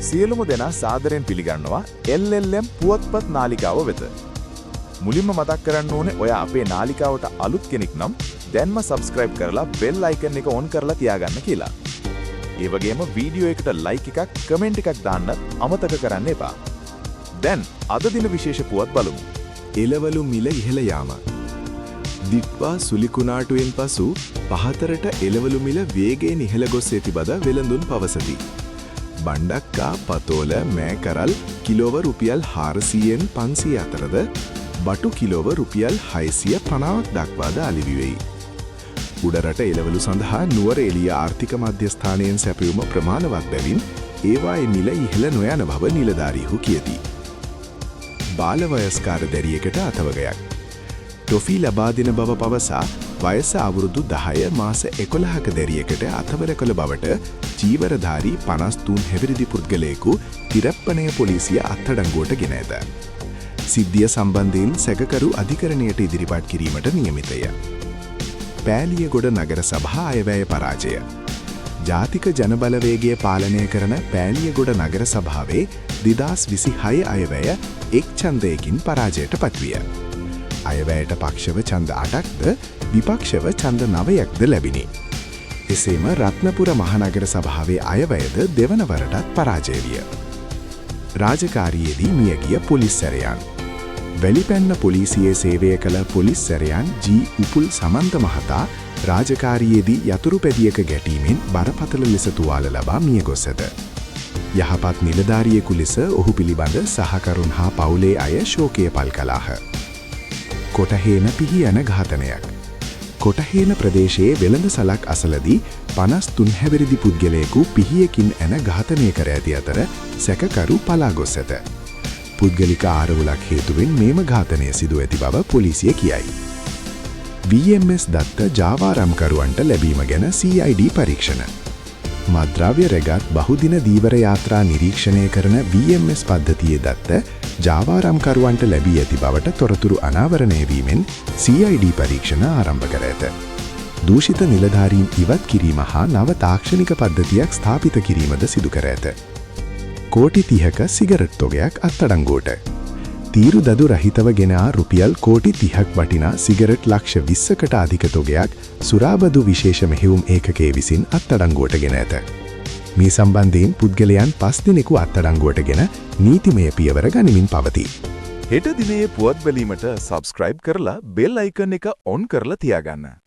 සියලුම දෙනා සාදරයෙන් පිළිගන්නවා LLM පුවත්පත් නාලිකාව වෙත. මුලින්ම මතක් කරන්න ඕනේ ඔයා අපේ නාලිකාවට අලුත් කෙනෙක් නම් දැන්ම subscribe කරලා bell icon එක on කරලා තියාගන්න කියලා. ඒ වගේම වීඩියෝ එකට like එකක්, comment එකක් දාන්නත් අමතක කරන්න එපා. දැන් අද දින විශේෂ පුවත් බලමු. එළවලු මිල ඉහළ යාම. දිට්වා සුලිකුණාටුවෙන් පසු පහතරට එළවලු මිල වේගයෙන් ඉහළ ගොස් ඇති බව වෙළඳුන් පවසති. බණ්ඩක්කා පතෝල මෑකරල් කිලෝව රුපියල් 400න් 500 අතරද බටු කිලෝව රුපියල් 650ක් දක්වාද අලිවි වෙයි. උඩරට එළවලු සඳහා නුවර එළිය ආර්ථික මධ්‍යස්ථානයෙන් සැපයුම ප්‍රමාණවත් බැවින් ඒවායේ මිල ඉහළ නොයන බව නිලධාරීහු කියති. බාලවයස්කාර දැරියකට අතවගයක්. ටොෆී ලබා දෙන බව පවසා වයස අවුරුදු 10 මාස 11ක දැරියකට අතවර කළ බවට ජීවරධාරී 53 හැවිරිදි පුද්ගලයෙකු තිරප්පණය පොලිසිය අත්අඩංගුවට ගෙන ඇත. සිද්ධිය සම්බන්ධයෙන් සැකකරු අධිකරණයට ඉදිරිපත් කිරීමට නියමිතය. පෑලියගොඩ නගර සභා අයවැය පරාජය. ජාතික ජනබලවේගය පාලනය කරන පෑලියගොඩ නගර සභාවේ 2026 අයවැය එක් ඡන්දයකින් පරාජයට පත්විය. අයවැයට පක්ෂව ඡන්ද 8ක්ද විපක්ෂව ඡන්ද 9ක්ද ලැබිණි. එසේම රත්නපුර මහනගර සභාවේ අයවැයද දෙවන වරටත් පරාජය විය. රාජකාරියේදී මියගිය පොලිස් සැරයන්. වැලිපැන්න පොලිසියේ සේවය කළ පොලිස් සැරයන් ජී උපුල් සමන්ත මහතා රාජකාරියේදී යතුරු පැදියක ගැටීමෙන් බරපතල ලෙස තුවාල ලබා මිය ගොස් ඇත. යහපත් නිලධාරියෙකු ලෙස ඔහු පිළිබඳ සහකරුන් හා පවුලේ අය ශෝකය පල් කළාහ. කොටහේන පිහියන ඝාතනයක්. කොටහේන ප්‍රදේශයේ වෙළඳ සලක් අසලදී 53 හැවිරිදි පුද්ගලයෙකු පිහියකින් ඇන ඝාතනය කර ඇති අතර සැකකරු පලා ගොස් ඇත. පුද්ගලික ආරවුලක් හේතුවෙන් මේම ඝාතනය සිදු ඇති බව පොලිසිය කියයි. VMS දත්ත ජාවාරම්කරුවන්ට ලැබීම ගැන CID පරීක්ෂණ. මද්‍රව්‍ය රැගත් බහුදින දීවර යාත්‍රා නිරීක්ෂණය කරන VMS පද්ධතියේ දත්ත ජාවාරම්කරුවන්ට ලැබී ඇති බවට තොරතුරු අනාවරණය වීමෙන් CID පරීක්ෂණ ආරම්භ කර ඇත. දූෂිත නිලධාරීන් ඉවත් කිරීම හා නව තාක්ෂණික පද්ධතියක් ස්ථාපිත කිරීමද සිදු කර ඇත. කෝටි 30ක සිගරට් තොගයක් අත්අඩංගුවට. තීරු දඩු රහිතව ගෙන රුපියල් කෝටි 30ක් වටිනා සිගරට් ලක්ෂ 20කට අධික තොගයක් සුරාබදු විශේෂ මෙහෙයුම් ඒකකයේ විසින් අත්අඩංගුවට ගෙන ඇත. මේ සම්බන්ධයෙන් පුද්ගලයන් 5 දිනෙකු අත්අඩංගුවටගෙන නීතිමය පියවර ගනිමින් පවතී. හෙට දිනේ පුවත් බැලීමට subscribe කරලා bell icon එක on කරලා තියාගන්න.